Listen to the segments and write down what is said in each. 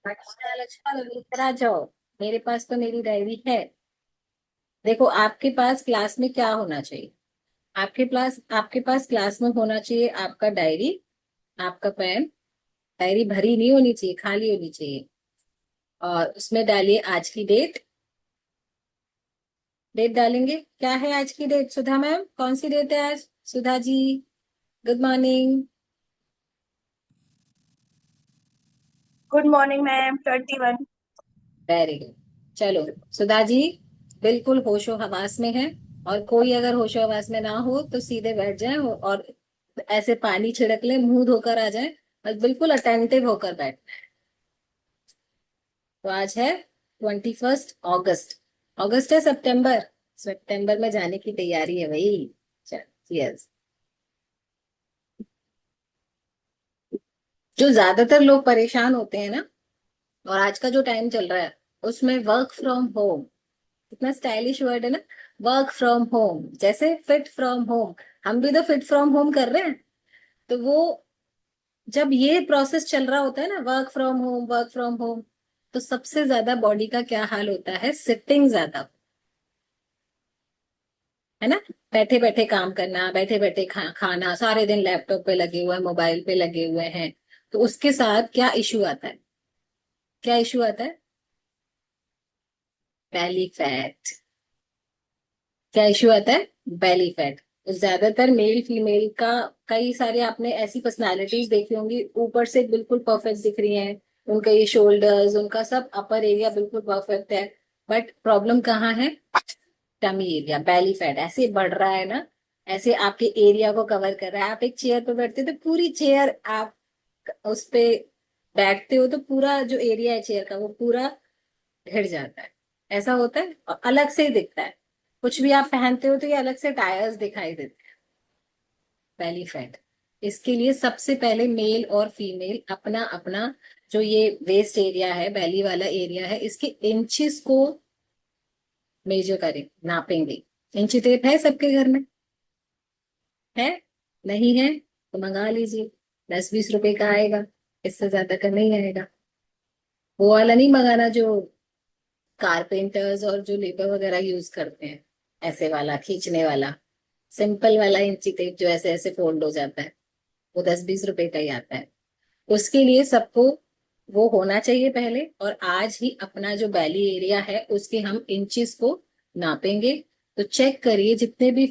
अच्छा अच्छा, लेकर आ जाओ। मेरे पास तो मेरी डायरी है। देखो, आपके पास क्लास में क्या होना चाहिए? आपके पास क्लास में होना चाहिए आपका डायरी, आपका पेन। डायरी भरी नहीं होनी चाहिए, खाली होनी चाहिए। और उसमें डालिए आज की डेट। डेट डालेंगे, क्या है आज की डेट? सुधा मैम, कौन सी डेट है आज? Sudha ji, good morning. Good morning ma'am. 21। Very good. चलो सुधा जी, बिल्कुल होशो हवास में है। और कोई अगर होशो हवास में ना हो तो सीधे बैठ जाए और ऐसे पानी छिड़क ले, मुंह धोकर आ जाए। और बिल्कुल अटेंटिव होकर बैठ। तो आज है 21 अगस्त। अगस्त है सितंबर? सितंबर में जाने की तैयारी है भाई। चल, यस। जो ज्यादातर लोग परेशान होते हैं ना, और आज का जो टाइम चल रहा है उसमें वर्क फ्रॉम होम, कितना स्टाइलिश वर्ड है ना। वर्क फ्रॉम होम जैसे फिट फ्रॉम होम। हम भी तो फिट फ्रॉम होम कर रहे हैं। तो वो जब ये प्रोसेस चल रहा होता है ना, work from home, work from home, तो सबसे ज्यादा बॉडी का क्या हाल होता है? सिटिंग ज्यादा, है ना। बैठे बैठे काम करना, बैठे बैठे खाना, सारे दिन लैपटॉप पे लगे हुए हैं, मोबाइल पे लगे हुए हैं। तो उसके साथ क्या इशू आता है? क्या इशू आता है? Belly fat. क्या इशू आता है? Belly fat. ज्यादातर मेल फीमेल का, कई सारे आपने ऐसी पर्सनालिटीज देखी होंगी, ऊपर से बिल्कुल परफेक्ट दिख रही हैं। उनका ये शोल्डर्स, उनका सब अपर एरिया बिल्कुल परफेक्ट है। बट प्रॉब्लम कहाँ है? टमी एरिया, बेली फैट ऐसे बढ़ रहा है ना। ऐसे आपके एरिया को कवर कर रहा है। आप एक चेयर पे बैठते हो तो पूरी चेयर आप उस पे बैठते हो तो पूरा जो एरिया है चेयर का वो पूरा घिर जाता है। ऐसा होता है और अलग से ही दिखता है। कुछ भी आप पहनते हो तो ये अलग से टायर्स दिखाई देते हैं। Belly fat. इसके लिए सबसे पहले मेल और फीमेल अपना अपना जो ये वेस्ट एरिया है, बेली वाला एरिया है, इसके इंचेस को मेजर करें, नापेंगे। इंची टेप है सबके घर में? है? नहीं है तो मंगा लीजिए। 10-20 रुपए का आएगा, इससे ज्यादा का नहीं आएगा। वो वाला नहीं मंगाना जो कारपेंटर्स और जो लेबर वगैरह यूज करते हैं। ऐसे वाला खींचने वाला, सिंपल वाला इंची टेप जो ऐसे ऐसे फोल्ड हो जाता है, वो 10-20 रुपए का ही आता है। उसके लिए सबको वो होना चाहिए पहले। और आज ही अपना जो बैली एरिया है उसके हम इंचेस को नापेंगे। तो चेक करिए, जितनी भी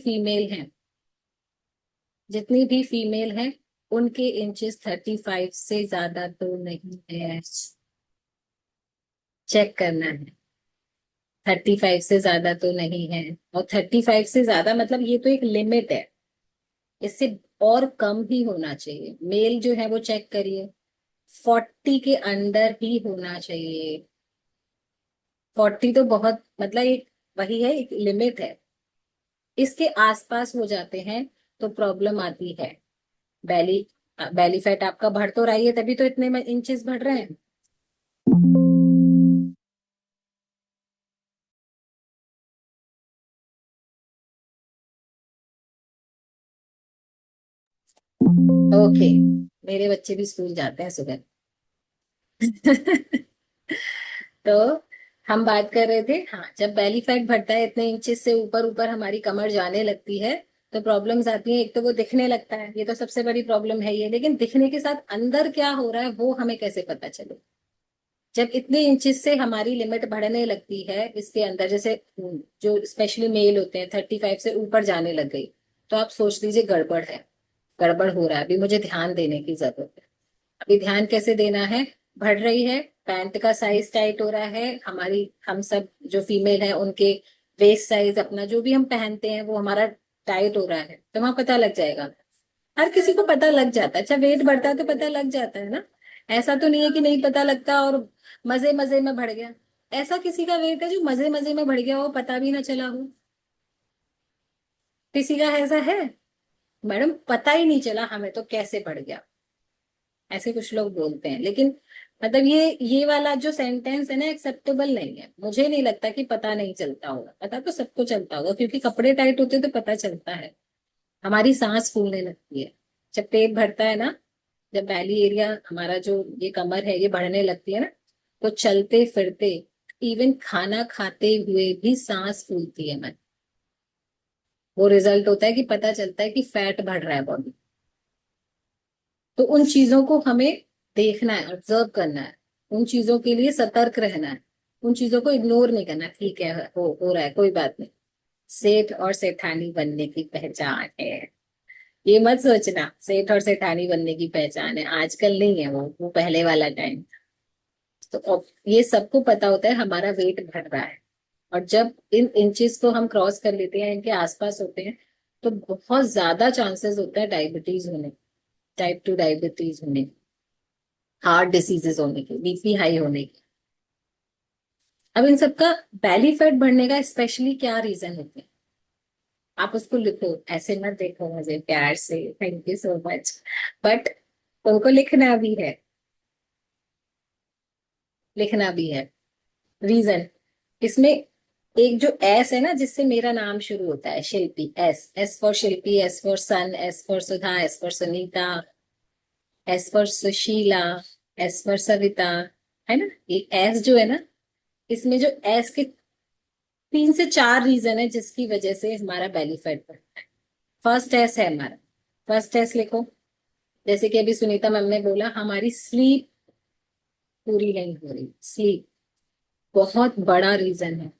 फीमेल हैं उनके इंचेस 35 से ज्यादा तो नहीं है। चेक करना है। 35 से ज्यादा तो नहीं है। और 35 से ज्यादा मतलब ये तो एक लिमिट है। इससे और कम ही होना चाहिए। मेल जो है वो चेक करिए, 40 के अंडर ही होना चाहिए। 40 तो बहुत मतलब एक, वही है, एक लिमिट है। इसके आसपास हो जाते हैं तो प्रॉब्लम आती है। बैली बैली फैट आपका बढ़ तो रही है, तभी तो इतने इंचेस बढ़ रहे हैं। ओके, मेरे बच्चे भी स्कूल जाते हैं सुबह। तो हम बात कर रहे थे, हाँ, जब बेली फैट बढ़ता है इतने इंचेस से ऊपर ऊपर हमारी कमर जाने लगती है तो प्रॉब्लम्स आती हैं। एक तो वो दिखने लगता है, ये तो सबसे बड़ी प्रॉब्लम है ये। लेकिन दिखने के साथ अंदर क्या हो रहा है वो हमें कैसे पता चले? जब इतने इंचेस से हमारी लिमिट बढ़ने लगती है इसके अंदर, जैसे जो स्पेशली मेल होते हैं 35 से ऊपर जाने लग गई, तो आप सोच लीजिए गड़बड़ है। गड़बड़ हो रहा है, अभी मुझे ध्यान देने की जरूरत है। अभी ध्यान कैसे देना है? बढ़ रही है, पैंट का साइज टाइट हो रहा है हमारी, हम सब जो फीमेल है उनके वेस्ट साइज अपना जो भी हम पहनते हैं वो हमारा टाइट हो रहा है, तो वहां पता लग जाएगा। हर किसी को पता लग जाता है। अच्छा, वेट बढ़ता है तो पता लग जाता है ना। ऐसा तो नहीं है कि नहीं पता लगता और मजे मजे में बढ़ गया। ऐसा किसी का वेट है जो मजे मजे में बढ़ गया हो, पता भी ना चला हो? किसी का ऐसा है? मैडम पता ही नहीं चला हमें तो कैसे बढ़ गया, ऐसे कुछ लोग बोलते हैं। लेकिन मतलब ये वाला जो सेंटेंस है ना, एक्सेप्टेबल नहीं है। मुझे नहीं लगता कि पता नहीं चलता होगा, पता तो सबको चलता होगा क्योंकि कपड़े टाइट होते तो पता चलता है। हमारी सांस फूलने लगती है जब पेट भरता है ना। जब बैली एरिया हमारा जो ये कमर है ये बढ़ने लगती है ना, तो चलते फिरते, इवन खाना खाते हुए भी सांस फूलती है मन। वो रिजल्ट होता है कि पता चलता है कि फैट बढ़ रहा है बॉडी। तो उन चीजों को हमें देखना है, ऑब्जर्व करना है, उन चीजों के लिए सतर्क रहना है, उन चीजों को इग्नोर नहीं करना। ठीक है, हो रहा है, कोई बात नहीं। सेठ और सेठानी बनने की पहचान है। ये मत सोचना सेठ और सेठानी बनने की पहचान है, आजकल नहीं है, वो पहले वाला टाइम। तो ये सबको पता होता है हमारा वेट बढ़ रहा है। और जब इन इंचेस को हम क्रॉस कर लेते हैं, इनके आसपास होते हैं, तो बहुत ज्यादा चांसेस होता है डायबिटीज होने, टाइप 2 डायबिटीज होने, हार्ट डिसीजेस होने के, बीपी हाई होने के। अब इन सबका बैली फैट बढ़ने का स्पेशली क्या रीजन होते हैं? आप उसको लिखो, ऐसे मत देखो मुझे प्यार से, thank you so much, but उनको लिखना भी है, लिखना भी है। रीजन इसमें, एक जो एस है ना, जिससे मेरा नाम शुरू होता है, Shilpi, S, S for Shilpi, S for sun, S for Sudha, S for Sunita, S for Sushila, S for Savita, है ना? ये एस जो है ना, इसमें जो एस के 3 से 4 रीजन है जिसकी वजह से हमारा बेली फैट बढ़ता है। फर्स्ट एस है हमारा, फर्स्ट एस लिखो। जैसे कि अभी सुनीता मैम ने बोला, हमारी स्लीप पूरी नहीं हो रही। स्लीप बहुत बड़ा रीजन है,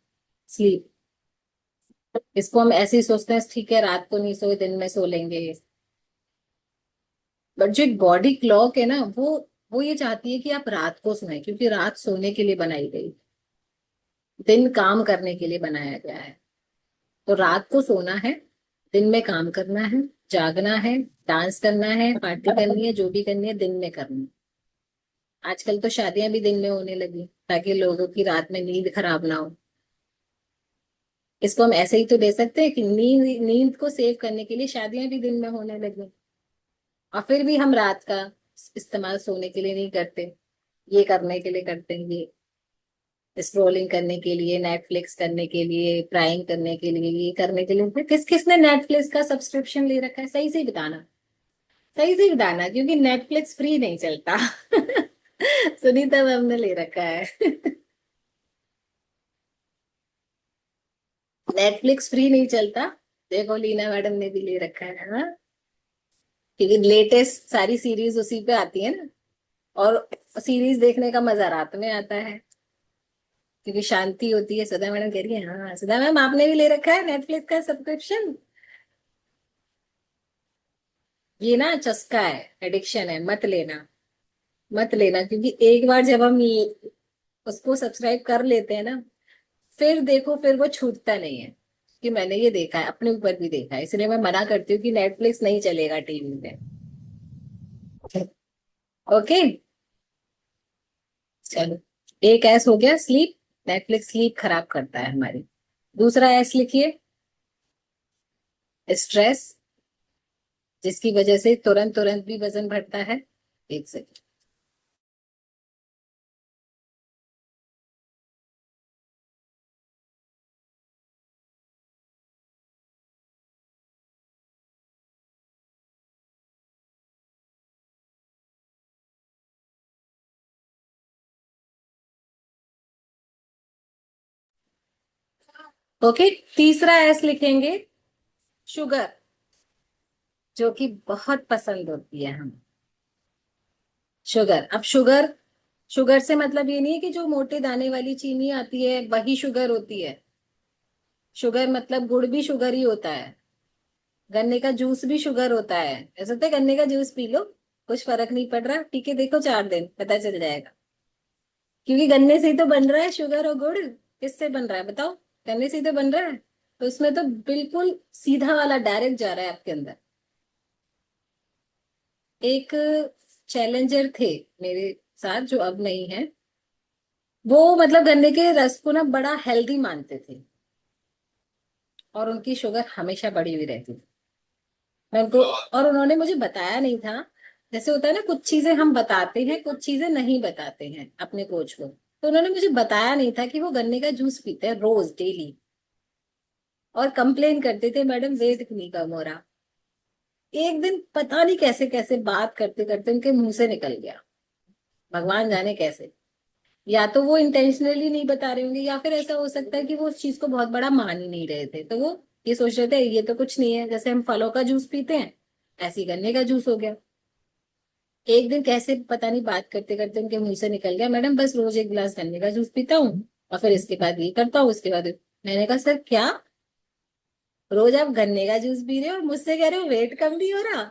स्लीप। इसको हम ऐसे ही सोचते हैं, ठीक है रात को नहीं सोए, दिन में सो लेंगे। बट जो एक बॉडी क्लॉक है ना, वो ये चाहती है कि आप रात को सोएं, क्योंकि रात सोने के लिए बनाई गई, दिन काम करने के लिए बनाया गया है। तो रात को सोना है, दिन में काम करना है, जागना है, डांस करना है, पार्टी करनी है, जो भी करनी है दिन में करनी है। आजकल तो शादियां भी दिन में होने लगी ताकि लोगों की रात में नींद खराब ना हो। इसको हम ऐसे ही तो दे सकते हैं कि नींद नींद को सेव करने के लिए शादियां भी दिन में होने लगी। और फिर भी हम रात का इस्तेमाल सोने के लिए नहीं करते, ये करने के लिए करते हैं, ये स्क्रोलिंग करने के लिए, नेटफ्लिक्स करने के लिए, प्राइम करने के लिए, ये करने के लिए। किस किसने नेटफ्लिक्स का सब्सक्रिप्शन ले रखा है? सही से बताना, सही से बताना, क्योंकि नेटफ्लिक्स फ्री नहीं चलता। सुनीता मैम ने ले रखा है। नेटफ्लिक्स फ्री नहीं चलता। देखो लीना मैडम ने भी ले रखा है, हाँ? क्योंकि लेटेस्ट सारी सीरीज उसी पे आती है ना, और सीरीज देखने का मजा रात में आता है, क्योंकि शांति होती है। सुधा मैडम कह रही है, हाँ सुधा मैम आपने भी ले रखा है नेटफ्लिक्स का सब्सक्रिप्शन। ये ना चस्का है, एडिक्शन है, मत लेना, मत लेना। क्योंकि एक बार जब हम उसको सब्सक्राइब कर लेते हैं ना, फिर देखो, फिर वो छूटता नहीं है। कि मैंने ये देखा है, अपने ऊपर भी देखा है, इसलिए मैं मना करती हूँ कि नेटफ्लिक्स नहीं चलेगा टीवी में। ओके, चलो। एक ऐस हो गया स्लीप, नेटफ्लिक्स स्लीप खराब करता है हमारी। दूसरा ऐस लिखिए, स्ट्रेस, जिसकी वजह से तुरंत तुरंत भी वजन बढ़ता है। एक सेकंड। ओके, तीसरा एस लिखेंगे, शुगर, जो कि बहुत पसंद होती है हमें। शुगर, अब शुगर, शुगर से मतलब ये नहीं है कि जो मोटे दाने वाली चीनी आती है वही शुगर होती है। शुगर मतलब गुड़ भी शुगर ही होता है, गन्ने का जूस भी शुगर होता है। ऐसा होता है गन्ने का जूस पी लो, कुछ फर्क नहीं पड़ रहा, ठीक है देखो 4 दिन पता चल जाएगा। क्योंकि गन्ने से ही तो बन रहा है शुगर और गुड़। किससे बन रहा है बताओ? गन्ने से ही तो बन रहा है। तो उसमें तो बिल्कुल सीधा वाला डायरेक्ट जा रहा है आपके अंदर। एक चैलेंजर थे मेरे साथ, जो अब नहीं है, वो मतलब गन्ने के रस को ना बड़ा हेल्दी मानते थे, और उनकी शुगर हमेशा बढ़ी हुई रहती थी। मैं उनको, और उन्होंने मुझे बताया नहीं था। जैसे होता है ना, कुछ चीजें हम बताते हैं, कुछ चीजें नहीं बताते हैं अपने कोच को। तो उन्होंने मुझे बताया नहीं था कि वो गन्ने का जूस पीते हैं रोज डेली, और कंप्लेन करते थे मैडम वेट नहीं कम हो रहा। एक दिन पता नहीं कैसे कैसे बात करते करते उनके मुंह से निकल गया, भगवान जाने कैसे, या तो वो इंटेंशनली नहीं बता रहे होंगे, या फिर ऐसा हो सकता है कि वो उस चीज को बहुत बड़ा मान ही नहीं रहे थे, तो वो ये सोच रहे थे ये तो कुछ नहीं है, जैसे हम फलों का जूस पीते हैं ऐसे ही गन्ने का जूस हो गया। एक दिन कैसे पता नहीं बात करते करते उनके मुंह से निकल गया, मैडम बस रोज एक गिलास गन्ने का जूस पीता हूँ और फिर इसके बाद ये करता हूँ, उसके बाद मैंने कहा सर क्या, रोज आप गन्ने का जूस पी रहे हो और मुझसे कह रहे हो वेट कम नहीं हो रहा?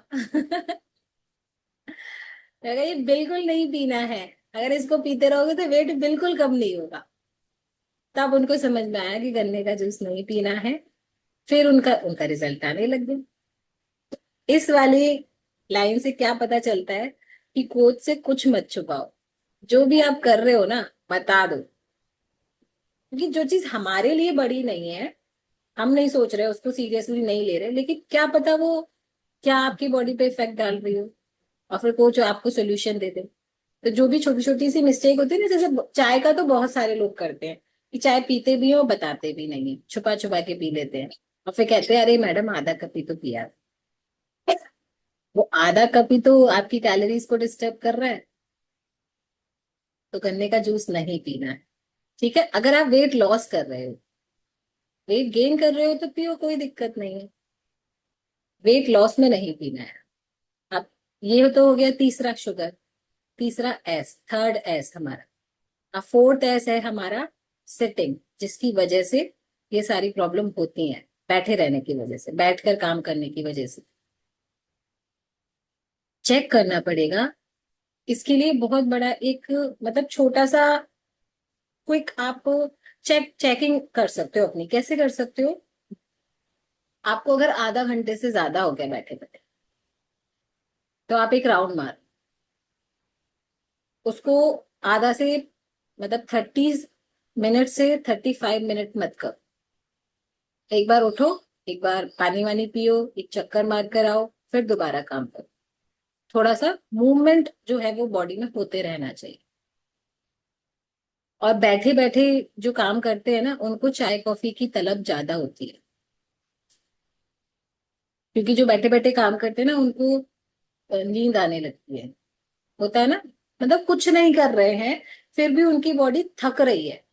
मैं कहा, ये बिल्कुल नहीं पीना है, अगर इसको पीते रहोगे तो वेट बिल्कुल कम नहीं होगा। तब उनको समझ में आया कि गन्ने का जूस नहीं पीना है। फिर उनका उनका रिजल्ट आने लग गया। इस वाली लाइन से क्या पता चलता है कि कोच से कुछ मत छुपाओ, जो भी आप कर रहे हो ना बता दो, क्योंकि जो चीज हमारे लिए बड़ी नहीं है, हम नहीं सोच रहे उसको सीरियसली नहीं ले रहे, लेकिन क्या पता वो क्या आपकी बॉडी पे इफेक्ट डाल रही हो, और फिर कोच आपको सोल्यूशन दे दे। तो जो भी छोटी छोटी सी मिस्टेक होती है ना, जैसे चाय का तो बहुत सारे लोग करते हैं कि चाय पीते भी हो बताते भी नहीं है, छुपा छुपा के पी लेते हैं और फिर कहते हैं अरे मैडम आधा कप ही तो पिया। वो आधा कप ही तो आपकी कैलोरीज को डिस्टर्ब कर रहा है। तो गन्ने का जूस नहीं पीना है। ठीक है, अगर आप वेट लॉस कर रहे हो, वेट गेन कर रहे हो तो पियो, कोई दिक्कत नहीं है। वेट लॉस में नहीं पीना है। अब ये तो हो गया तीसरा शुगर। तीसरा एस, थर्ड एस हमारा। अब फोर्थ एस है हमारा सिटिंग, जिसकी वजह से ये सारी प्रॉब्लम होती हैं, बैठे रहने की वजह से, बैठकर काम करने की वजह से। चेक करना पड़ेगा इसके लिए बहुत बड़ा एक, मतलब छोटा सा क्विक आप चेकिंग कर सकते हो अपनी। कैसे कर सकते हो? आपको अगर आधा घंटे से ज्यादा हो गया बैठे बैठे, तो आप एक राउंड मार उसको, आधा से मतलब 30 मिनट से 35 मिनट मत कर। एक बार उठो, एक बार पानी वानी पियो, एक चक्कर मार कर आओ, फिर दोबारा काम करो। थोड़ा सा मूवमेंट जो है वो बॉडी में होते रहना चाहिए। और बैठे बैठे जो काम करते हैं ना, उनको चाय कॉफी की तलब ज्यादा होती है, क्योंकि जो बैठे बैठे काम करते हैं ना उनको नींद आने लगती है। होता है ना, मतलब कुछ नहीं कर रहे हैं फिर भी उनकी बॉडी थक रही है।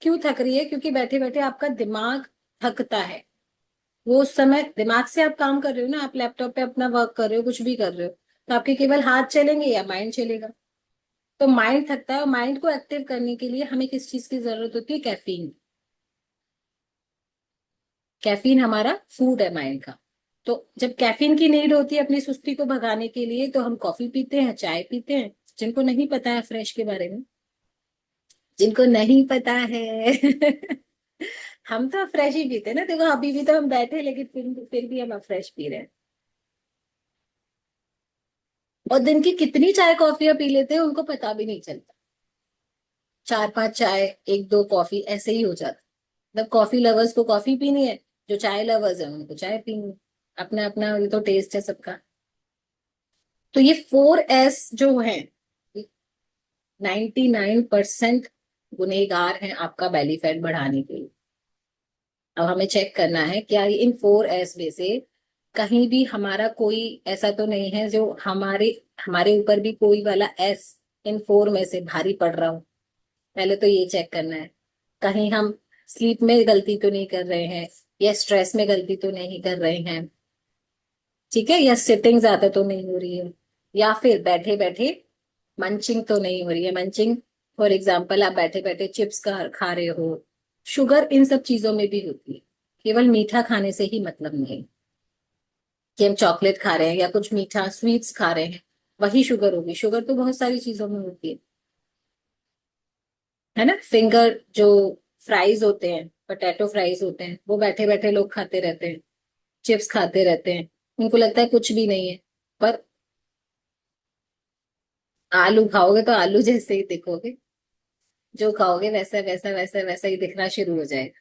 क्यों थक रही है? क्योंकि बैठे बैठे आपका दिमाग थकता है। वो उस समय दिमाग से आप काम कर रहे हो ना, आप लैपटॉप पे अपना वर्क कर रहे हो, कुछ भी कर रहे हो, तो आपके केवल हाथ चलेंगे या माइंड चलेगा? तो माइंड थकता है, और माइंड को एक्टिव करने के लिए हमें किस चीज की जरूरत होती है? कैफीन। कैफीन हमारा फूड है माइंड का। तो जब कैफीन की नीड होती है अपनी सुस्ती को भगाने के लिए, तो हम कॉफी पीते हैं, चाय पीते हैं। जिनको नहीं पता है फ्रेश के बारे में, जिनको नहीं पता है हम तो फ्रेश ही पीते हैं ना। देखो अभी भी तो हम बैठे, लेकिन फिर भी हम फ्रेश पी रहे हैं। और दिन की कितनी चाय कॉफियां पी लेते हैं उनको पता भी नहीं चलता। 4-5 चाय, एक दो कॉफी ऐसे ही हो जाता। मतलब कॉफी लवर्स को कॉफी पीनी है, जो चाय लवर्स है उनको चाय पीनी है। अपना अपना ये तो टेस्ट है सबका। तो ये 4S जो है, 99% गुनहगार हैं आपका बेली फैट बढ़ाने के लिए। अब हमें चेक करना है क्या इन 4S में से कहीं भी हमारा कोई ऐसा तो नहीं है जो हमारे हमारे ऊपर भी कोई वाला एस इन 4 में से भारी पड़ रहा हो। पहले तो ये चेक करना है। कहीं हम स्लीप में गलती तो नहीं कर रहे हैं, या स्ट्रेस में गलती तो नहीं कर रहे हैं, ठीक है, या सिटिंग ज्यादा तो नहीं हो रही है, या फिर बैठे बैठे मंचिंग तो नहीं हो रही है। मंचिंग फॉर एग्जाम्पल, आप बैठे बैठे चिप्स खा रहे हो। शुगर इन सब चीजों में भी होती है, केवल मीठा खाने से ही मतलब नहीं कि हम चॉकलेट खा रहे हैं या कुछ मीठा स्वीट्स खा रहे हैं वही शुगर होगी। शुगर तो बहुत सारी चीजों में होती है ना। फिंगर जो फ्राइज होते हैं, पोटैटो फ्राइज होते हैं, वो बैठे बैठे लोग खाते रहते हैं, चिप्स खाते रहते हैं, उनको लगता है कुछ भी नहीं है। पर आलू खाओगे तो आलू जैसे ही दिखोगे, जो खाओगे वैसा वैसा वैसा वैसा ही दिखना शुरू हो जाएगा।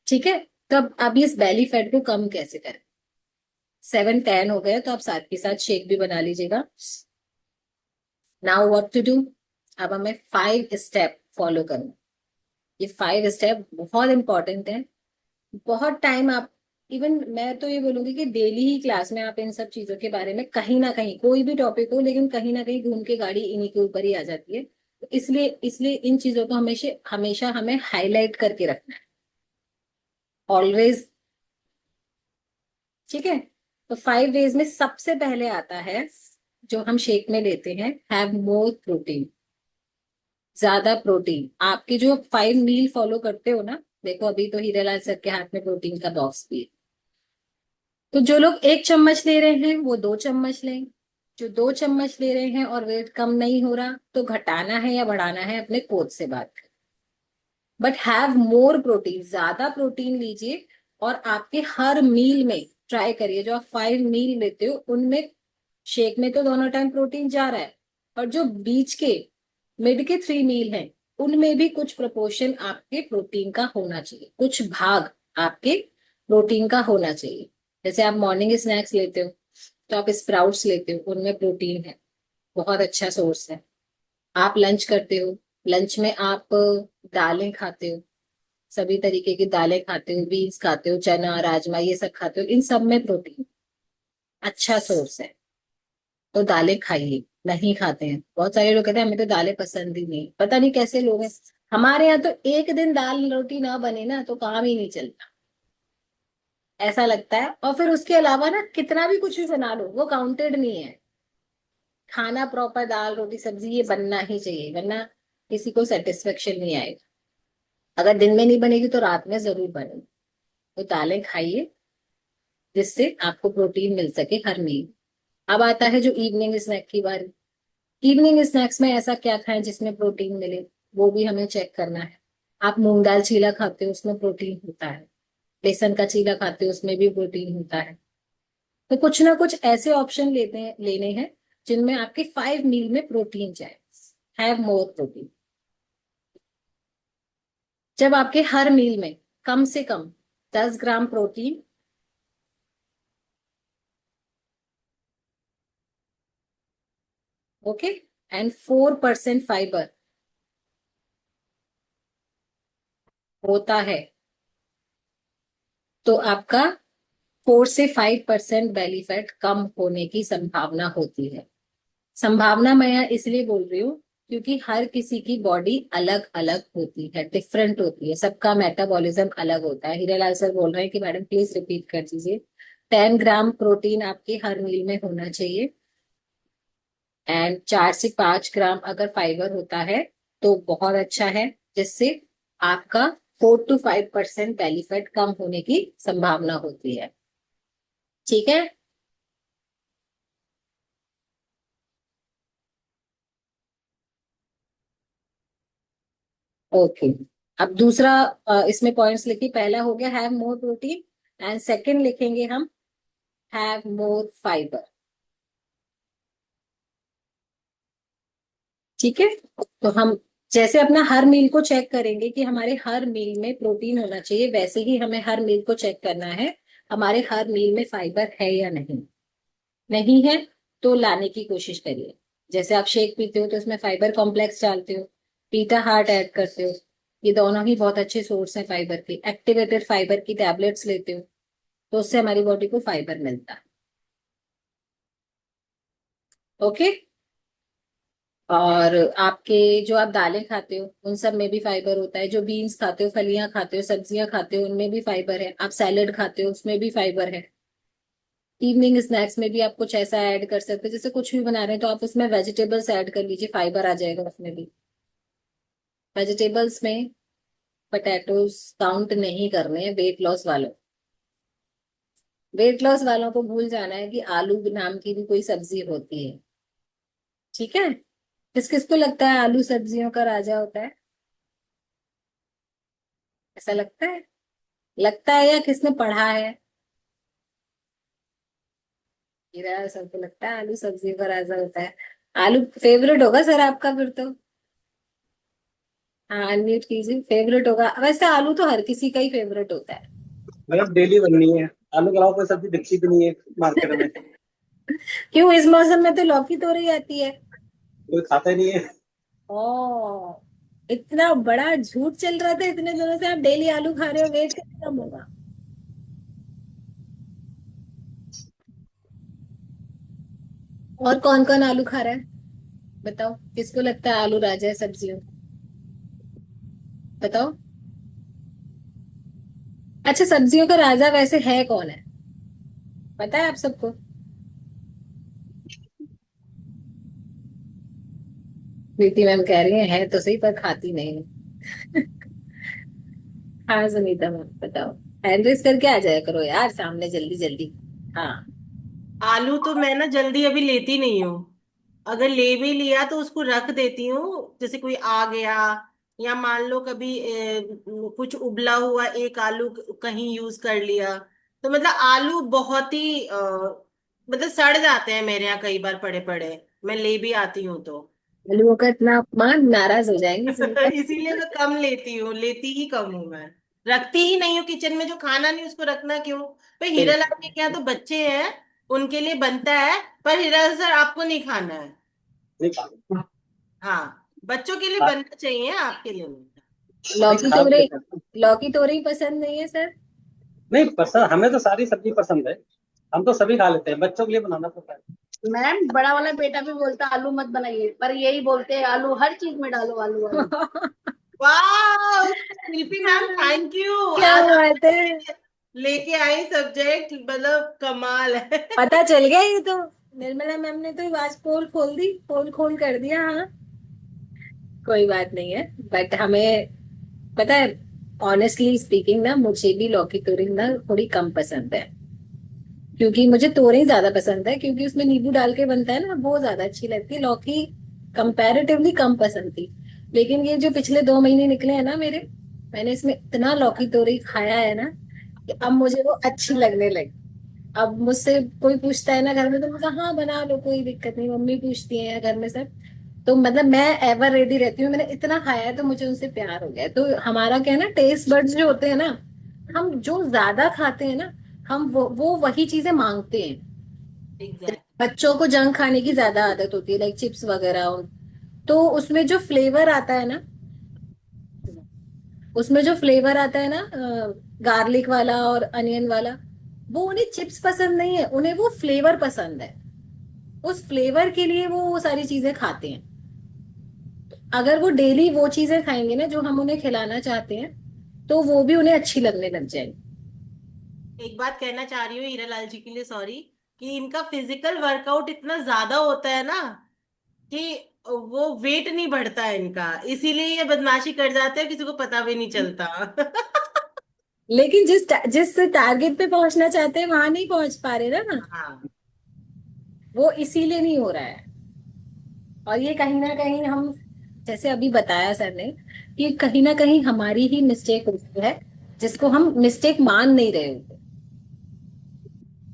ठीक है, तो अब इस बेली फैट को कम कैसे करें? 7-10 हो गए तो आप साथ के साथ शेक भी बना लीजिएगा। Now what to do? अब हमें 5 स्टेप फॉलो करना। ये 5 स्टेप बहुत इंपॉर्टेंट है। बहुत टाइम आप, इवन मैं तो ये बोलूंगी कि डेली ही क्लास में आप इन सब चीजों के बारे में कहीं ना कहीं, कोई भी टॉपिक हो लेकिन कहीं ना कहीं घूम के गाड़ी इन्हीं के ऊपर ही आ जाती है। तो इसलिए इसलिए इन चीजों को हमेशा हमेशा हमें हाईलाइट करके रखना है ऑलवेज। ठीक है। तो 5 डेज में सबसे पहले आता है जो हम शेक में लेते हैं, हैव मोर प्रोटीन, ज्यादा प्रोटीन। आपके जो 5 मील फॉलो करते हो ना, देखो अभी तो हीरेलाल सर के हाथ में प्रोटीन का बॉक्स भी है। तो जो लोग 1 चम्मच ले रहे हैं वो 2 चम्मच लें, जो 2 चम्मच ले रहे हैं और वेट कम नहीं हो रहा तो घटाना है या बढ़ाना है अपने कोच से बात करें। बट हैव मोर प्रोटीन, ज्यादा प्रोटीन लीजिए। और आपके हर मील में ट्राई करिए, जो आप 5 मील लेते हो उनमें शेक में तो दोनों टाइम प्रोटीन जा रहा है, और जो बीच के मिड के 3 मील हैं उनमें भी कुछ प्रोपोर्शन आपके प्रोटीन का होना चाहिए, कुछ भाग आपके प्रोटीन का होना चाहिए। जैसे आप मॉर्निंग स्नैक्स लेते हो तो आप स्प्राउट्स लेते हो, उनमें प्रोटीन है, बहुत अच्छा सोर्स है। आप लंच करते हो, लंच में आप दालें खाते हो, सभी तरीके की दालें खाते हो, बीन्स खाते हो, चना राजमा ये सब खाते हो, इन सब में प्रोटीन अच्छा सोर्स है। तो दालें खाइए। नहीं खाते हैं बहुत सारे लोग, कहते हैं हमें तो दालें पसंद ही नहीं, पता नहीं कैसे लोग हैं। हमारे यहाँ तो एक दिन दाल रोटी ना बने ना तो काम ही नहीं चलता, ऐसा लगता है। और फिर उसके अलावा ना कितना भी कुछ भी बना लो वो काउंटेड नहीं है। खाना प्रॉपर दाल रोटी सब्जी ये बनना ही चाहिए, वरना किसी को सेटिस्फेक्शन नहीं आएगा। अगर दिन में नहीं बनेगी तो रात में जरूर बनेगी। तो दालें खाइए जिससे आपको प्रोटीन मिल सके हर मील। अब आता है जो इवनिंग स्नैक की बारी। इवनिंग स्नैक्स में ऐसा क्या खाएं जिसमें प्रोटीन मिले, वो भी हमें चेक करना है। आप मूंग दाल चीला खाते हो उसमें प्रोटीन होता है, बेसन का चीला खाते हो उसमें भी प्रोटीन होता है। तो कुछ ना कुछ ऐसे ऑप्शन लेने हैं जिनमें आपके 5 मील में प्रोटीन जाए, हैव मोर प्रोटीन। जब आपके हर मील में कम से कम 10 gram protein, okay, and 4% fibre होता है, तो आपका 4 से 5% बेली फैट कम होने की संभावना होती है। संभावना मैं यहाँ इसलिए बोल रही हूँ क्योंकि हर किसी की बॉडी अलग अलग होती है, डिफरेंट होती है, सबका मेटाबॉलिज्म अलग होता है। हीरालाल सर बोल रहे हैं कि मैडम प्लीज रिपीट कर दीजिए। 10 ग्राम प्रोटीन आपके हर मील में होना चाहिए, एंड 4 से 5 ग्राम अगर फाइबर होता है तो बहुत अच्छा है, जिससे आपका 4 to 5% बेली फैट कम होने की संभावना होती है। ठीक है। ओके। अब दूसरा इसमें पॉइंट्स लिखिए। पहला हो गया have more protein, and second लिखेंगे हम हैव मोर फाइबर। ठीक है। तो हम जैसे अपना हर मील को चेक करेंगे कि हमारे हर मील में प्रोटीन होना चाहिए, वैसे ही हमें हर मील को चेक करना है हमारे हर मील में फाइबर है या नहीं। नहीं है तो लाने की कोशिश करिए। जैसे आप शेक पीते हो तो उसमें फाइबर कॉम्प्लेक्स डालते हो, पीटा हार्ट ऐड करते हो, ये दोनों ही बहुत अच्छे सोर्स हैं फाइबर के। एक्टिवेटेड फाइबर की टैबलेट्स लेते हो तो उससे हमारी बॉडी को फाइबर मिलता है। ओके। और आपके जो आप दालें खाते हो उन सब में भी फाइबर होता है, जो बीन्स खाते हो, फलियां खाते हो, सब्जियां खाते हो, उनमें भी फाइबर है। आप सैलेड खाते हो उसमें भी फाइबर है। इवनिंग स्नैक्स में भी आप कुछ ऐसा ऐड कर सकते हो, जैसे कुछ भी बना रहे हैं तो आप उसमें वेजिटेबल्स ऐड कर लीजिए, फाइबर आ जाएगा उसमें भी। वेजिटेबल्स में पोटैटोज काउंट नहीं करने हैं वेट लॉस वालों। वेट लॉस वालों को भूल जाना है कि आलू नाम की भी कोई सब्जी होती है। ठीक है। किस किस को लगता है आलू सब्जियों का राजा होता है? ऐसा लगता है? लगता है या किसने पढ़ा है? मेरा सबको लगता है आलू सब्जियों का राजा होता है। आलू फेवरेट होगा सर आपका फिर तो। हाँ अनम्यूट कीजिए। फेवरेट होगा, वैसे आलू तो हर किसी का ही फेवरेट होता है। मतलब डेली बननी है। आलू के अलावा कोई सब्जी दिखती भी नहीं है मार्केट में। क्यों, इस मौसम में तो लौकी तोरई आती है। कोई खाता ही नहीं है। ओ, इतना बड़ा झूठ चल रहा था इतने दिनों से, आप डेली आलू खा रहे हो, वेट कैसे कम होगा? और कौन कौन आलू खा रहा है? बताओ किसको लगता है आलू राजा है सब्जियों का? बताओ। अच्छा, सब्जियों का राजा वैसे है कौन है, पता है आप सबको? प्रीति मैम कह रही है तो सही पर खाती नहीं है। हाँ सुनीता मैम बताओ। हैंड रेस करके आ जाया करो यार सामने जल्दी जल्दी। हाँ। आलू तो मैं ना जल्दी अभी लेती नहीं हूँ। अगर ले भी लिया तो उसको रख देती हूँ, जैसे कोई आ गया या मान लो कभी कुछ उबला हुआ एक आलू कहीं यूज कर लिया, तो मतलब आलू बहुत ही मतलब सड़ जाते हैं मेरे यहाँ कई बार पड़े पड़े। मैं ले भी आती हूँ तो आलूओं का इतना अपमान, नाराज हो जाएंगे सुनीता। इसीलिए मैं कम लेती हूँ, लेती ही कम हूँ मैं। रखती ही नहीं हूँ किचन में, जो खाना नहीं उसको रखना क्यों। भाई हीरा लाल के क्या, तो बच्चे हैं उनके लिए बनता है, पर हीरा सर आपको नहीं खाना है। नहीं खा हाँ, बच्चों के लिए खा- बनना चाहिए, आपके लिए नहीं। नहीं लौकी खा भी तोरई, लेते हैं। लौकी तोरई पसंद नहीं है सर? नहीं पसंद, हमें तो सारी सब्जी पसंद है। हम तो सभी खा लेते हैं, बच्चों के लिए बनाना पड़ता है। मैम बड़ा वाला बेटा भी बोलता आलू मत बनाइए, पर यही बोलते हैं आलू हर चीज में डालो, आलू आलू। वाह शिल्पी मैम, थैंक यू। क्या आज आप बात है, लेके आई सब्जेक्ट, मतलब कमाल है। पता चल गया ये तो। निर्मला मैम ने तो आज पोल खोल दी, पोल खोल कर दिया। हाँ कोई बात नहीं है, बट हमें पता है, ऑनेस्टली स्पीकिंग ना मुझे भी लौकी तोरई ना थोड़ी कम पसंद है। क्योंकि मुझे तोरई ज्यादा पसंद है, क्योंकि उसमें नींबू डाल के बनता है ना, वो ज्यादा अच्छी लगती है। लौकी कंपैरेटिवली कम पसंद थी। लेकिन ये जो पिछले 2 महीने निकले हैं ना मेरे, मैंने इसमें इतना लौकी तोरई खाया है ना कि अब मुझे वो अच्छी लगने लगी। अब मुझसे कोई पूछता है ना घर में, तो मैं कहा हाँ बना लो कोई दिक्कत नहीं, मम्मी पूछती है घर में सब। तो मतलब मैं एवर रेडी रहती हूँ, मैंने इतना खाया है तो मुझे उनसे प्यार हो गया है। तो हमारा क्या है ना, टेस्ट बड्स जो होते हैं ना, हम जो ज्यादा खाते हैं ना, हम वो वही चीजें मांगते हैं। एग्जैक्ट। बच्चों को जंक खाने की ज्यादा आदत होती है, लाइक चिप्स वगैरह। तो उसमें जो फ्लेवर आता है ना, उसमें जो फ्लेवर आता है ना, गार्लिक वाला और अनियन वाला, वो उन्हें चिप्स पसंद नहीं है, उन्हें वो फ्लेवर पसंद है। उस फ्लेवर के लिए वो सारी चीजें खाते हैं। अगर वो डेली वो चीजें खाएंगे ना जो हम उन्हें खिलाना चाहते हैं, तो वो भी उन्हें अच्छी लगने लग जाएगी। एक बात कहना चाह रही हूँ हीरा लाल जी के लिए, सॉरी, कि इनका फिजिकल वर्कआउट इतना ज्यादा होता है ना कि वो वेट नहीं बढ़ता है इनका, इसीलिए ये बदमाशी कर जाते हैं, किसी को पता भी नहीं चलता। लेकिन जिस टारगेट पे पहुंचना चाहते हैं वहां नहीं पहुंच पा रहे ना। हाँ। वो इसीलिए नहीं हो रहा है। और ये कहीं ना कहीं हम, जैसे अभी बताया सर ने, कि कहीं ना कहीं हमारी ही मिस्टेक होती है, जिसको हम मिस्टेक मान नहीं रहे होते।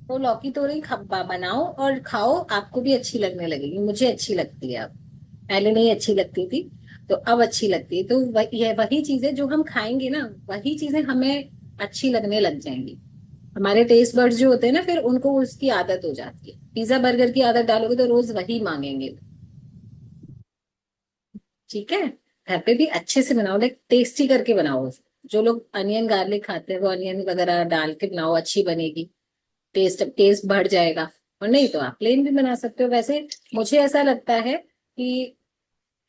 तो लौकी तोरई बनाओ और खाओ, आपको भी अच्छी लगने लगेगी। मुझे अच्छी लगती है अब, पहले नहीं अच्छी लगती थी, तो अब अच्छी लगती है। तो ये वही चीजें जो हम खाएंगे ना, वही चीजें हमें अच्छी लगने लग जाएंगी। हमारे टेस्ट बर्ड्स जो होते हैं ना, फिर उनको उसकी आदत हो जाती है। पिज्जा बर्गर की आदत डालोगे तो रोज वही मांगेंगे। ठीक है, घर पे भी अच्छे से बनाओ, लाइक टेस्टी करके बनाओ। जो लोग अनियन गार्लिक खाते हैं वो अनियन वगैरह डाल के बनाओ, अच्छी बनेगी। टेस्ट टेस्ट बढ़ जाएगा। और नहीं तो आप प्लेन भी बना सकते हो वैसे। मुझे ऐसा लगता है कि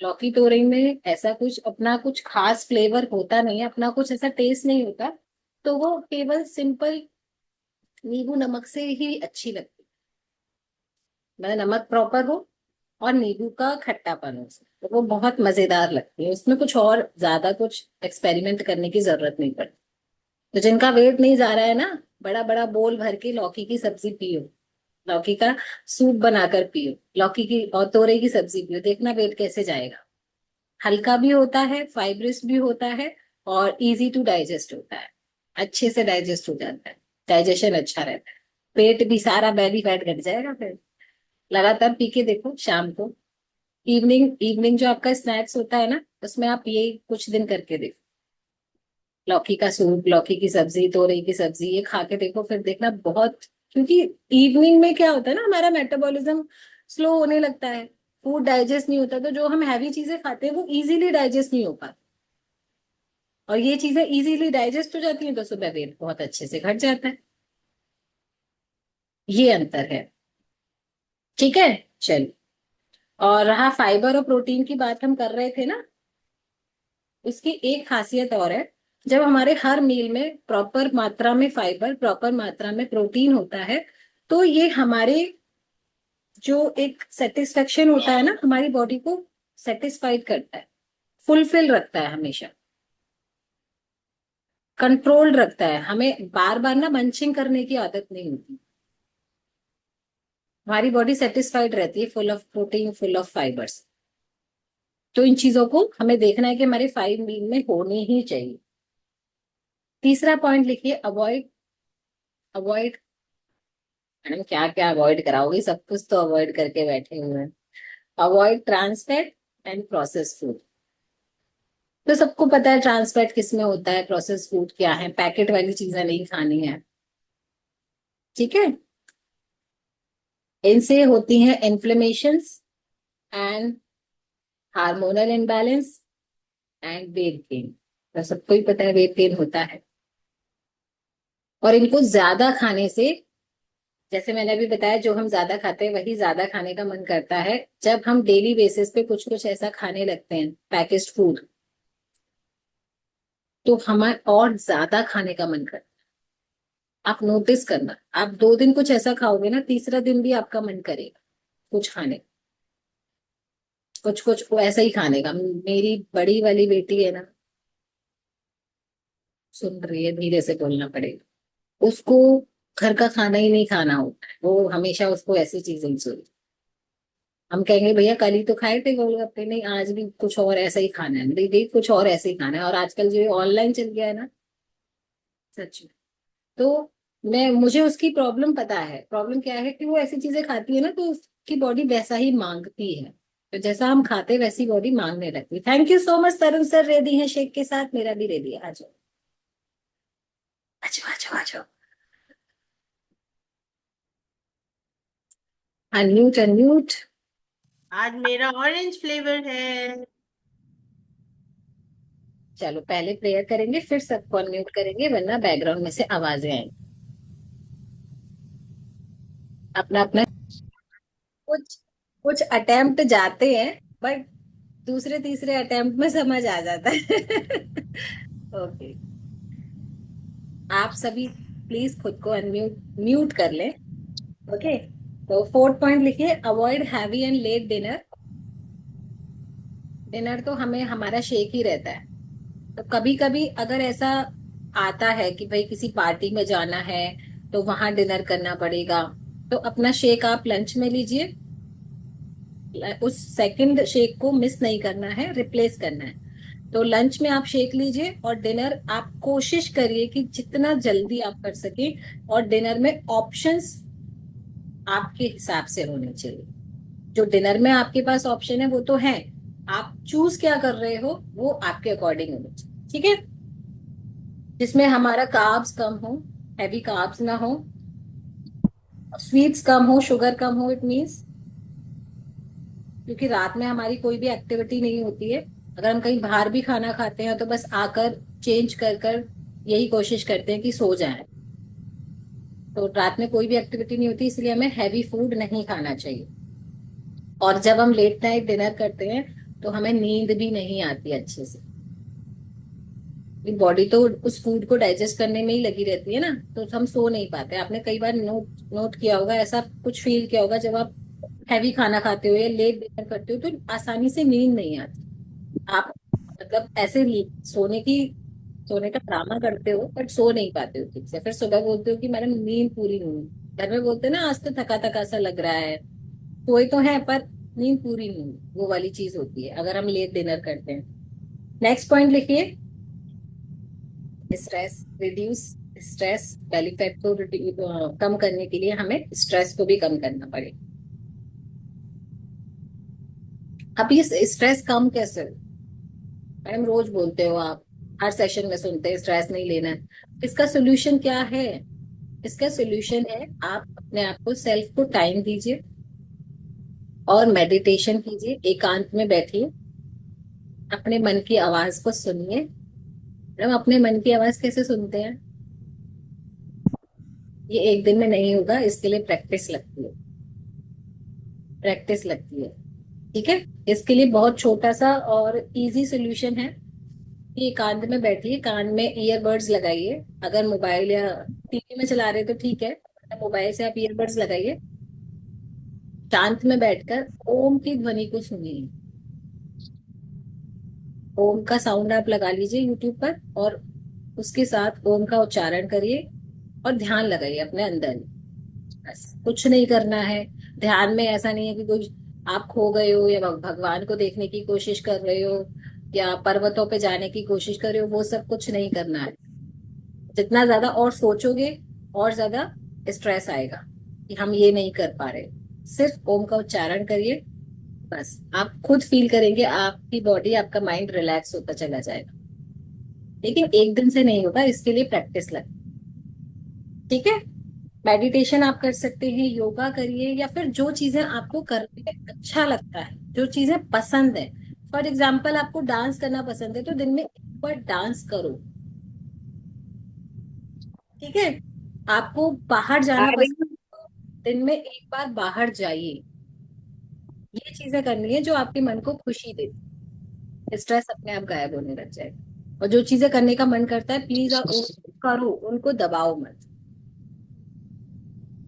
लौकी तोरई में ऐसा कुछ अपना कुछ खास फ्लेवर होता नहीं है, अपना कुछ ऐसा टेस्ट नहीं होता। तो वो केवल सिंपल नींबू नमक से ही अच्छी लगती है। मतलब नमक प्रॉपर हो और नींबू का खट्टापन हो, तो वो बहुत मजेदार लगती है। उसमें कुछ और ज्यादा कुछ एक्सपेरिमेंट करने की जरूरत नहीं पड़ती। तो जिनका वेट नहीं जा रहा है ना, बड़ा बड़ा बोल भर के लौकी की सब्जी पियो, लौकी का सूप बनाकर पियो, लौकी की और तोरई की सब्जी पियो, देखना वेट कैसे जाएगा। हल्का भी होता है, फाइब्रस भी होता है, और इजी टू डाइजेस्ट होता है। अच्छे से डाइजेस्ट हो जाता है, डाइजेशन अच्छा रहता है। पेट भी सारा बैली फैट घट जाएगा फिर। लगातार पी के देखो शाम को, इवनिंग इवनिंग जो आपका स्नैक्स होता है ना, उसमें आप ये कुछ दिन करके देखो। लौकी का सूप, लौकी की सब्जी, तोरई की सब्जी, ये खा के देखो, फिर देखना बहुत। क्योंकि इवनिंग में क्या होता है ना, हमारा मेटाबॉलिज्म स्लो होने लगता है, फूड डाइजेस्ट नहीं होता, तो जो हम हैवी चीजें खाते हैं वो इजीली डाइजेस्ट नहीं हो पाती। और ये चीजें इजीली डाइजेस्ट हो जाती हैं तो सुबह वेट बहुत अच्छे से घट जाता है। ये अंतर है। ठीक है, चलिए। और रहा फाइबर और प्रोटीन की बात हम कर रहे थे ना, इसकी एक खासियत और है, जब हमारे हर मील में प्रॉपर मात्रा में फाइबर, प्रॉपर मात्रा में प्रोटीन होता है, तो ये हमारे जो एक सेटिस्फेक्शन होता है ना, हमारी बॉडी को सेटिस्फाइड करता है, फुलफिल रखता है, हमेशा कंट्रोल्ड रखता है, हमें बार बार ना मंचिंग करने की आदत नहीं होती, हमारी बॉडी सेटिस्फाइड रहती है, full of protein, full of fibres. तो इन चीजों को हमें देखना है कि हमारे 5 मील में होनी ही चाहिए। तीसरा पॉइंट लिखिए, अवॉइड, अवॉइड, मैडम क्या क्या अवॉइड कराओगी, सब कुछ तो अवॉइड करके बैठे हुए हैं। Avoid trans fat and process food. तो सबको पता है ट्रांस फैट किस में होता है, प्रोसेस फूड क्या है, पैकेट वाली चीजें नहीं खानी है, ठीक है। इनसे होती हैं inflammations and hormonal imbalance and weight gain. तो सबको ही पता है वेट गेन होता है। और इनको ज्यादा खाने से, जैसे मैंने अभी बताया, जो हम ज्यादा खाते हैं वही ज्यादा खाने का मन करता है। जब हम डेली बेसिस पे कुछ कुछ ऐसा खाने लगते हैं पैकेज्ड फूड, तो हमें और ज्यादा खाने का मन करता है। आप नोटिस करना, आप 2 दिन कुछ ऐसा खाओगे ना, तीसरा दिन भी आपका मन करेगा कुछ खाने का, कुछ कुछ ऐसा ही खाने का। मेरी बड़ी वाली बेटी है ना, सुन रही है, धीरे से बोलना पड़ेगा, उसको घर का खाना ही नहीं खाना होता है, वो हमेशा उसको ऐसी चीजें ही चाहिए। हम कहेंगे भैया कल ही तो खाए थे गोलगप्पे, नहीं आज भी कुछ और ऐसा ही खाना है, दीदी कुछ और ऐसे ही खाना है। और आजकल जो ऑनलाइन चल गया है ना, सच में, तो मुझे उसकी प्रॉब्लम पता है। प्रॉब्लम क्या है कि वो ऐसी चीजें खाती है ना, तो उसकी बॉडी वैसा ही मांगती है, तो जैसा हम खाते वैसी बॉडी मांगने लगती है। Thank you so much Tarun sir, ready है शेक के साथ, मेरा भी रेडी है, आ जाओ आ जाओ आ जाओ आ जाओ। Unmute unmute. आज मेरा ऑरेंज फ्लेवर है। चलो पहले प्रेयर करेंगे, फिर सबको अनम्यूट करेंगे, वरना बैकग्राउंड में से आवाजें आएंगी। अपना अपना कुछ कुछ अटेम्प्ट जाते हैं, बट दूसरे तीसरे अटेम्प्ट में समझ आ जाता है। ओके, आप सभी प्लीज खुद को अनम्यूट म्यूट कर लें। ओके, तो 4th पॉइंट लिखिए, avoid heavy and let dinner. Dinner तो हमें हमारा शेक ही रहता है, तो कभी कभी अगर ऐसा आता है कि भाई किसी पार्टी में जाना है तो वहां डिनर करना पड़ेगा, तो अपना शेक आप लंच में लीजिए, उस सेकंड शेक को मिस नहीं करना है, रिप्लेस करना है। तो लंच में आप शेक लीजिए, और डिनर आप कोशिश करिए कि जितना जल्दी आप कर सके, और डिनर में ऑप्शंस आपके हिसाब से होने चाहिए। जो डिनर में आपके पास ऑप्शन है वो तो है, आप चूज क्या कर रहे हो वो आपके अकॉर्डिंग होना चाहिए, ठीक है। जिसमें हमारा कार्ब्स कम हो, हैवी कार्ब्स ना हो, स्वीट्स कम हो, शुगर कम हो, इट मीन्स, क्योंकि रात में हमारी कोई भी एक्टिविटी नहीं होती है। अगर हम कहीं बाहर भी खाना खाते हैं तो बस आकर चेंज कर कर यही कोशिश करते हैं कि सो जाएं, तो रात में कोई भी एक्टिविटी नहीं होती, इसलिए हमें हैवी फूड नहीं खाना चाहिए। और जब हम लेट नाइट डिनर करते हैं तो हमें नींद भी नहीं आती अच्छे से, बॉडी तो उस फूड को डाइजेस्ट करने में ही लगी रहती है ना, तो हम सो नहीं पाते। आपने कई बार नोट नोट किया होगा, ऐसा कुछ फील किया होगा, जब आप हैवी खाना खाते हो या लेट डिनर करते हो तो आसानी से नींद नहीं आती। आप मतलब ऐसे सोने का ड्रामा करते हो, बट सो नहीं पाते हो ठीक से, फिर सुबह बोलते हो कि मैडम नींद पूरी नहीं हुई। घर में बोलते हैं ना आज तो थका थका सा लग रहा है, सोए तो है पर नींद पूरी नहीं हुई, वो वाली चीज होती है अगर हम लेट डिनर करते हैं। नेक्स्ट पॉइंट लिखिए, stress reduce, stress, belly fat को कम करने के लिए हमें स्ट्रेस को भी कम करना पड़ेगा। अब ये स्ट्रेस कम कैसे हो? मैडम रोज बोलते हो आप, हर सेशन में सुनते हैं स्ट्रेस नहीं लेना है। इसका सोल्यूशन क्या है? इसका सोल्यूशन है, आप अपने आप को, सेल्फ को टाइम दीजिए और मेडिटेशन कीजिए, एकांत में बैठिए, अपने मन की आवाज को सुनिए। मैडम अपने मन की आवाज कैसे सुनते हैं? ये एक दिन में नहीं होगा, इसके लिए प्रैक्टिस लगती है, प्रैक्टिस लगती है। ठीक है। इसके लिए बहुत छोटा सा और इजी सोल्यूशन है कि एकांत में बैठिए, कान में ईयरबड्स लगाइए। अगर मोबाइल या टीवी में चला रहे तो ठीक है, मोबाइल से आप ईयरबड्स लगाइए। शांत में बैठकर ओम की ध्वनि को सुनिए। ओम का साउंड आप लगा लीजिए यूट्यूब पर, और उसके साथ ओम का उच्चारण करिए और ध्यान लगाइए अपने अंदर। बस कुछ नहीं करना है। ध्यान में ऐसा नहीं है कि कुछ आप खो गए हो या भगवान को देखने की कोशिश कर रहे हो या पर्वतों पे जाने की कोशिश कर रहे हो, वो सब कुछ नहीं करना है। जितना ज्यादा और सोचोगे और ज्यादा स्ट्रेस आएगा कि हम ये नहीं कर पा रहे। सिर्फ ओम का उच्चारण करिए, बस आप खुद फील करेंगे, आपकी बॉडी आपका माइंड रिलैक्स होता चला जाएगा। लेकिन एक दिन से नहीं होगा, इसके लिए प्रैक्टिस लगे। ठीक है। मेडिटेशन आप कर सकते हैं, योगा करिए, या फिर जो चीजें आपको करने में अच्छा लगता है, जो चीजें पसंद है। फॉर एग्जाम्पल आपको डांस करना पसंद है तो दिन में एक बार डांस करो। ठीक है। आपको बाहर जाना अरे पसंद है तो दिन में एक बार बाहर जाइए। ये चीजें करनी है जो आपके मन को खुशी देती, स्ट्रेस अपने आप गायब होने लग जाएगा। और जो चीजें करने का मन करता है प्लीज और उनको करो, उनको दबाओ मत।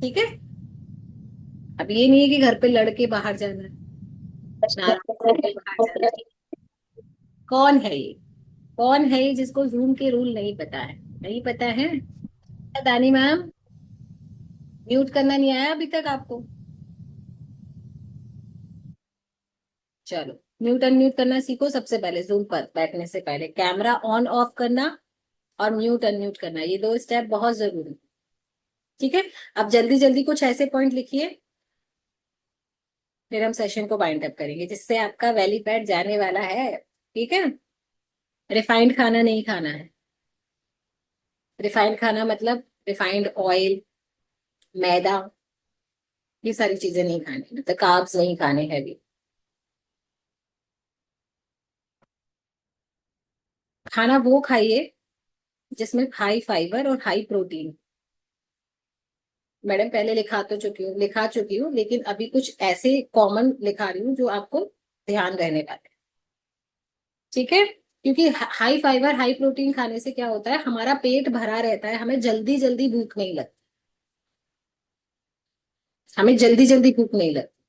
ठीक है। अब ये नहीं है कि घर पे लड़के बाहर जाना है, नाराज होके बाहर जाना है। कौन है ये, कौन है ये जिसको जूम के रूल नहीं पता है? नहीं पता है? दानी मैम, म्यूट करना नहीं आया अभी तक आपको? चलो, म्यूट अनम्यूट करना सीखो सबसे पहले। जूम पर बैठने से पहले कैमरा ऑन ऑफ करना और म्यूट अनम्यूट करना, ये दो स्टेप बहुत जरूरी है। ठीक है। अब जल्दी जल्दी कुछ ऐसे पॉइंट लिखिए, फिर हम सेशन को बाइंड अप करेंगे जिससे आपका बेली फैट जाने वाला है। ठीक है। रिफाइंड खाना नहीं खाना है। रिफाइंड खाना मतलब रिफाइंड ऑयल, मैदा, ये सारी चीजें नहीं खानी, मतलब कार्ब्स नहीं खाने हैवी। खाना वो खाइए जिसमें हाई फाइबर और हाई प्रोटीन। मैडम पहले लिखा चुकी हूँ, लेकिन अभी कुछ ऐसे कॉमन लिखा रही हूँ जो आपको ध्यान रहने वाले। ठीक है। क्योंकि हाई फाइबर हाई प्रोटीन खाने से क्या होता है, हमारा पेट भरा रहता है, हमें जल्दी जल्दी भूख नहीं लगती। हमें जल्दी जल्दी भूख नहीं लगती।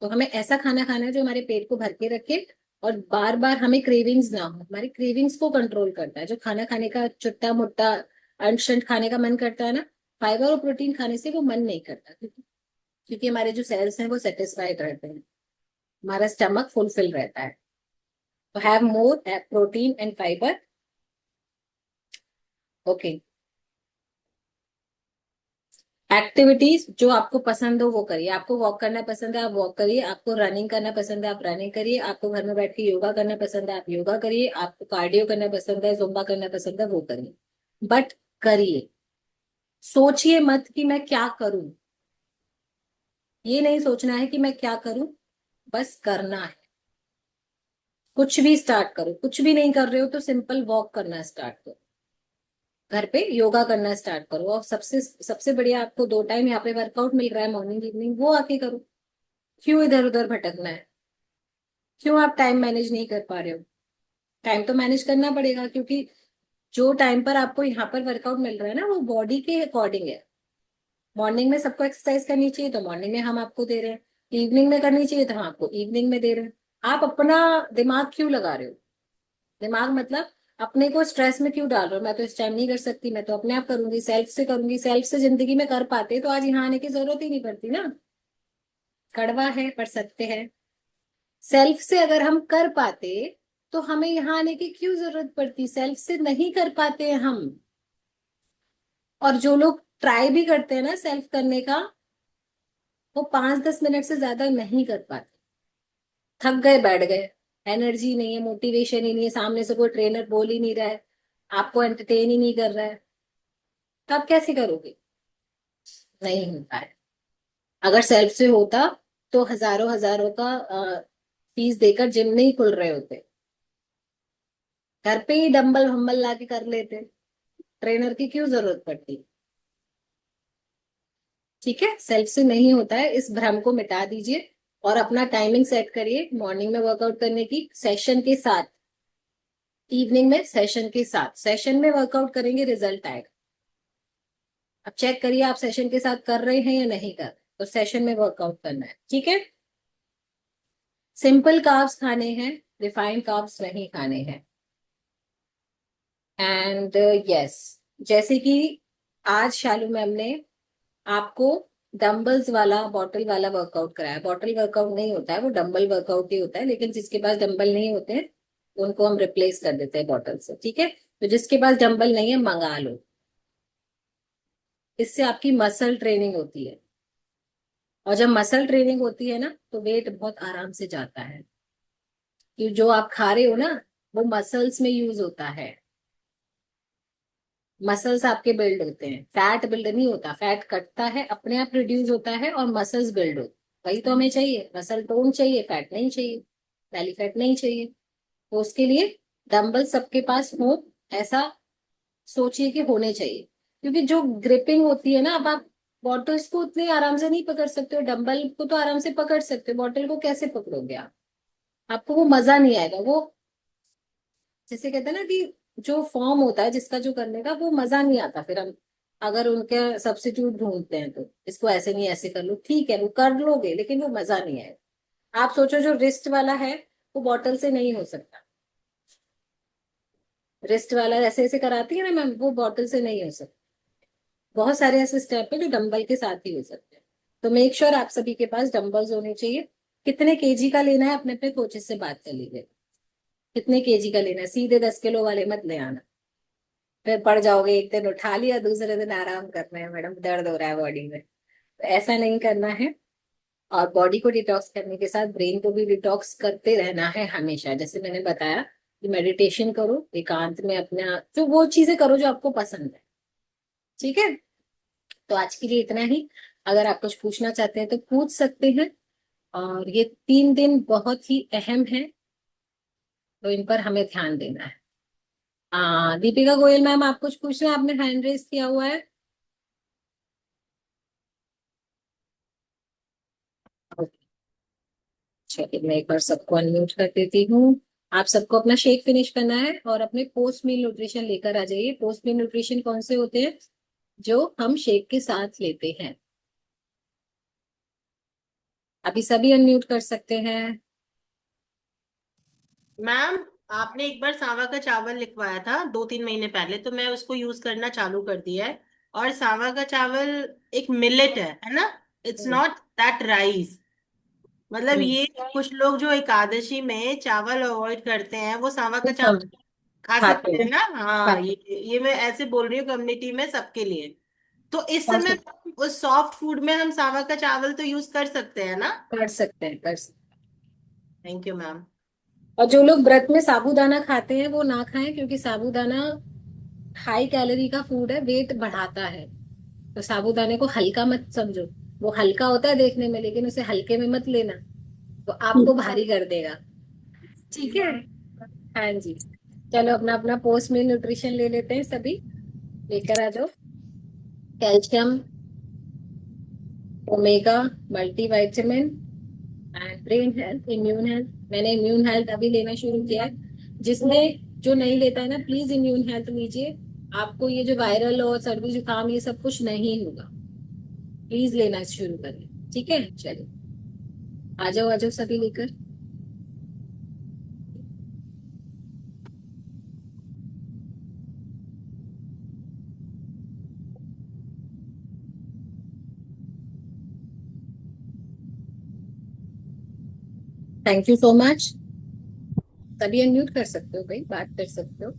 तो हमें ऐसा खाना खाना है जो हमारे पेट को भर के रखे, और बार बार हमें क्रेविंग्स ना हो। हमारी क्रेविंग्स को कंट्रोल करता है जो खाना खाने का चुट्टा मुट्टा अंट शंट खाने का मन करता है ना, फाइबर और प्रोटीन खाने से वो मन नहीं करता। क्योंकि हमारे जो सेल्स हैं वो सेटिस्फाइड रहते हैं, हमारा स्टमक फुलफिल रहता है। तो have more protein and fibre. Okay. Activities जो आपको पसंद हो वो करिए। आपको वॉक करना पसंद है आप वॉक करिए, आपको रनिंग करना पसंद है आप रनिंग करिए, आपको घर में बैठ के योगा करना पसंद है आप योगा करिए, आपको कार्डियो करना पसंद है जुम्बा करना पसंद है वो करिए। बट करिए। सोचिए मत कि मैं क्या करूं, ये नहीं सोचना है कि मैं क्या करूं, बस करना है। कुछ भी स्टार्ट करो, कुछ भी नहीं कर रहे हो तो सिंपल वॉक करना स्टार्ट करो, घर पे योगा करना स्टार्ट करो, और सबसे सबसे बढ़िया आपको 2 टाइम यहाँ पे वर्कआउट मिल रहा है मॉर्निंग इवनिंग, वो आके करो। क्यों इधर उधर भटकना है? क्यों आप टाइम मैनेज नहीं कर पा रहे हो? टाइम तो मैनेज करना पड़ेगा, क्योंकि जो टाइम पर आपको यहाँ पर वर्कआउट मिल रहा है ना वो बॉडी के अकॉर्डिंग है। मॉर्निंग में सबको एक्सरसाइज करनी चाहिए तो मॉर्निंग में हम आपको दे रहे हैं, इवनिंग में करनी चाहिए तो हम आपको इवनिंग में दे रहे हैं। आप अपना दिमाग क्यों लगा रहे हो? दिमाग मतलब अपने को स्ट्रेस में क्यों डाल रहे हो? मैं तो इस टाइम नहीं कर सकती, मैं तो अपने आप करूंगी, सेल्फ से करूंगी। सेल्फ से जिंदगी में कर पाते तो आज यहाँ आने की जरूरत ही नहीं पड़ती ना। कड़वा है पर सत्य है। सेल्फ से अगर हम कर पाते तो हमें यहाँ आने की क्यों जरूरत पड़ती? सेल्फ से नहीं कर पाते हैं हम। और जो लोग ट्राई भी करते हैं ना सेल्फ करने का, वो 5-10 मिनट से ज्यादा नहीं कर पाते। थक गए बैठ गए, एनर्जी नहीं है, मोटिवेशन ही नहीं है, सामने से कोई ट्रेनर बोल ही नहीं रहा है, आपको एंटरटेन ही नहीं कर रहा है, तो आप कैसे करोगे? नहीं होता है। अगर सेल्फ से होता तो हजारों हजारों का फीस देकर जिम नहीं खुल रहे होते, घर पे ही डंबल वंबल ला के कर लेते, ट्रेनर की क्यों जरूरत पड़ती? ठीक है। सेल्फ से नहीं होता है, इस भ्रम को मिटा दीजिए। और अपना टाइमिंग सेट करिए मॉर्निंग में वर्कआउट करने की, सेशन के साथ, इवनिंग में सेशन के साथ। सेशन में वर्कआउट करेंगे रिजल्ट आएगा। अब चेक करिए आप सेशन के साथ कर रहे हैं या नहीं कर रहे, तो सेशन में वर्कआउट करना है, ठीक है। सिंपल कार्ब्स खाने हैं, रिफाइंड कार्ब्स नहीं खाने हैं। एंड यस, जैसे कि आज शालू मैम ने आपको डंबल्स वाला बॉटल वाला वर्कआउट कराया। बॉटल वर्कआउट नहीं होता है, वो डंबल वर्कआउट ही होता है, लेकिन जिसके पास डंबल नहीं होते हैं उनको हम रिप्लेस कर देते हैं बॉटल से, ठीक है। तो जिसके पास डंबल नहीं है मंगा लो, इससे आपकी मसल ट्रेनिंग होती है। और जब मसल ट्रेनिंग होती है ना तो वेट बहुत आराम से जाता है, कि जो आप खा रहे हो ना वो मसल्स में यूज होता है। मसल्स आपके बिल्ड होते हैं, फैट बिल्ड नहीं होता। फैट कटता है, अपने आप रिड्यूस होता है, और मसल्स बिल्ड होते, वही तो हमें चाहिए। मसल टोन चाहिए, फैट नहीं चाहिए, बैली फैट नहीं चाहिए। तो उसके लिए डंबल सबके पास हो, ऐसा सोचिए कि होने चाहिए। क्योंकि जो ग्रिपिंग होती है ना, अब आप बॉटल्स को उतनी आराम से नहीं पकड़ सकते हो, डंबल को तो आराम से पकड़ सकते हो, बॉटल को कैसे पकड़ोगे आप? आपको वो मजा नहीं आएगा। वो जैसे कहते हैं ना कि जो फॉर्म होता है जिसका जो करने का, वो मजा नहीं आता। फिर हम अगर उनके सब्स्टिट्यूट ढूंढते हैं तो इसको ऐसे नहीं ऐसे कर लो, ठीक है वो कर लोगे, लेकिन वो मजा नहीं आएगा। आप सोचो जो रिस्ट वाला है वो बॉटल से नहीं हो सकता। रिस्ट वाला ऐसे ऐसे कराती है ना मैम, वो बॉटल से नहीं हो सकता। बहुत सारे ऐसे स्टेप है जो डंबल के साथ ही हो सकते हैं। तो मेक श्योर आप सभी के पास डंबल्स होने चाहिए। कितने केजी का लेना है अपने अपने कोचेस से बात कर लीजिए। कितने केजी का लेना है, सीधे 10 किलो वाले मत ले आना, फिर पड़ जाओगे। एक दिन उठा लिया, दूसरे दिन आराम करना है, मैडम दर्द हो रहा है बॉडी में, तो ऐसा नहीं करना है। और बॉडी को डिटॉक्स करने के साथ ब्रेन को भी डिटॉक्स करते रहना है हमेशा। जैसे मैंने बताया कि मेडिटेशन करो, एकांत में अपना जो वो चीजें करो जो आपको पसंद है, ठीक है। तो आज के लिए इतना ही। अगर आप कुछ पूछना चाहते हैं तो पूछ सकते हैं। और ये 3 दिन बहुत ही अहम है, तो इन पर हमें ध्यान देना है। दीपिका गोयल मैम, आप कुछ पूछ रहे हैं? आपने हैंड रेस किया हुआ है। ओके, चलिए मैं एक बार सबको अनम्यूट कर देती हूँ। आप सबको अपना शेक फिनिश करना है और अपने पोस्ट मील न्यूट्रिशन लेकर आ जाइए। पोस्ट मील न्यूट्रिशन कौन से होते हैं? जो हम शेक के साथ लेते हैं। अभी सभी अनम्यूट कर सकते हैं। मैम, आपने एक बार सांवा का चावल लिखवाया था 2-3 महीने पहले, तो मैं उसको यूज करना चालू कर दिया है। और सांवा का चावल एक मिलेट है ना? It's hmm, not that rice. मतलब हम्म, ये कुछ लोग जो एकादशी में चावल अवॉइड करते हैं वो सांवा का वो चावल सब खा खाते सकते हैं। हैं ना? हाँ, खाते ये मैं ऐसे बोल रही हूँ कम्युनिटी में सबके लिए। तो इस कर समय सकते उस सॉफ्ट फूड में हम सांवा का चावल तो यूज कर सकते हैं ना? कर सकते हैं, कर सकते थैंक यू मैम। हैं। और जो लोग व्रत में साबूदाना खाते हैं वो ना खाएं, क्योंकि साबूदाना हाई कैलोरी का फूड है, वेट बढ़ाता है। तो साबूदाने को हल्का मत समझो। वो हल्का होता है देखने में, लेकिन उसे हल्के में मत लेना, तो आपको भारी कर देगा, ठीक है। हाँ जी, चलो अपना अपना पोस्ट मील न्यूट्रिशन ले लेते हैं सभी। लेकर आ जाओ। Calcium, omega, multivitamin and brain health, immune health. मैंने इम्यून हेल्थ अभी लेना शुरू किया है। जिसने जो नहीं लेता है ना, प्लीज इम्यून हेल्थ लीजिए। आपको ये जो वायरल और सर्दी जुकाम ये सब कुछ नहीं होगा। प्लीज लेना शुरू करें, ठीक है। चलिए आ जाओ सभी लेकर। Thank you so much. सभी अनम्यूट कर सकते हो भाई, बात कर सकते हो।